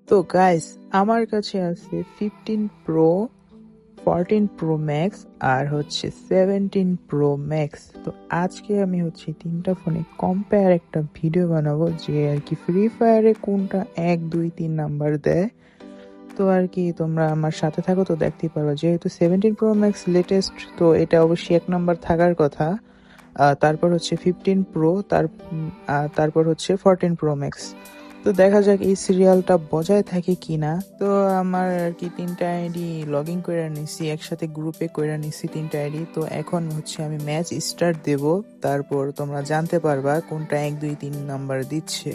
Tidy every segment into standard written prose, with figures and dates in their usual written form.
তো গাইস, আমার কাছে আছে 15 প্রো, 14 প্রো ম্যাক্স আর হচ্ছে 17 প্রো ম্যাক্স। তো আজকে আমি হচ্ছে তিনটা ফোনে কম্পেয়ার একটা ভিডিও বানাবো, যে আর কি ফ্রি ফায়ারে কোনটা 1 2 3 নাম্বার দেয়। তো আর কি তোমরা আমার সাথে থাকো, তো দেখতেই পারো। যেহেতু 17 প্রো ম্যাক্স লেটেস্ট, তো এটা অবশ্যই 1 নাম্বার থাকার কথা। তারপর হচ্ছে 15 প্রো, তারপর হচ্ছে 14 প্রো ম্যাক্স। তো দেখা যাক এই সিরিয়ালটা বজায় থাকে কিনা। তো আমার আর কি তিনটা আইডি লগ ইন করে নিছি, একসাথে গ্রুপে করে নিছি তিনটা আইডি। তো এখন হচ্ছে আমি ম্যাচ স্টার্ট দেব, তারপর তোমরা জানতে পারবা কোনটা 1 2 3 নাম্বার দিচ্ছে।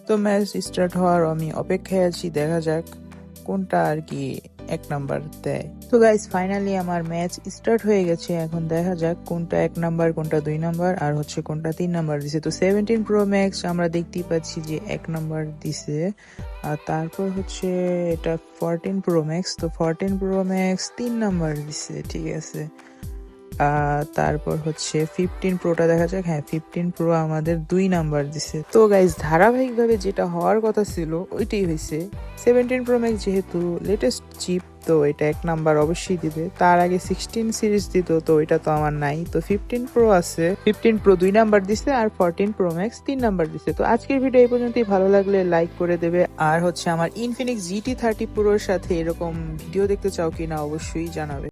তো ম্যাচ স্টার্ট হওয়ার আমি অপেক্ষায় আছি, দেখা যাক কোনটা আর কি 1 নাম্বার দেয়। তো গাইস, ফাইনালি আমার ম্যাচ স্টার্ট হয়ে গেছে। এখন দেখা যাক কোনটা 1 নাম্বার, কোনটা 2 নাম্বার, আর হচ্ছে কোনটা 3 নাম্বার দিছে। তো 17 প্রো ম্যাক্স আমরা দেখতেই পাচ্ছি যে 1 নাম্বার দিছে। আর তারপর হচ্ছে এটা 14 প্রো ম্যাক্স। তো 14 প্রো ম্যাক্স 3 নাম্বার দিছে, ঠিক আছে। তারপর হচ্ছে 15 প্রোটা দেখা যাক। হ্যাঁ, 15 প্রো আমাদের 2 নাম্বার দিছে। তো গাইজ, ধারাবাহিকভাবে যেটা হওয়ার কথা ছিল ওইটাই হয়েছে। 17 প্রো ম্যাক্স যেহেতু লেটেস্ট চিপ, তো এটা 1 নাম্বার অবশ্যই দিবে। তার আগে 16 সিরিজ দিত, তো ওইটা তো আমার নাই। তো 15 প্রো আছে, 15 প্রো 2 নাম্বার দিছে, আর 14 প্রো ম্যাক্স 3 নাম্বার দিছে। তো আজকের ভিডিও এই পর্যন্তই। ভালো লাগলে লাইক করে দেবে। আর হচ্ছে আমার ইনফিনিক্স GT30 প্রোর সাথে এরকম ভিডিও দেখতে চাও কিনা অবশ্যই জানাবে।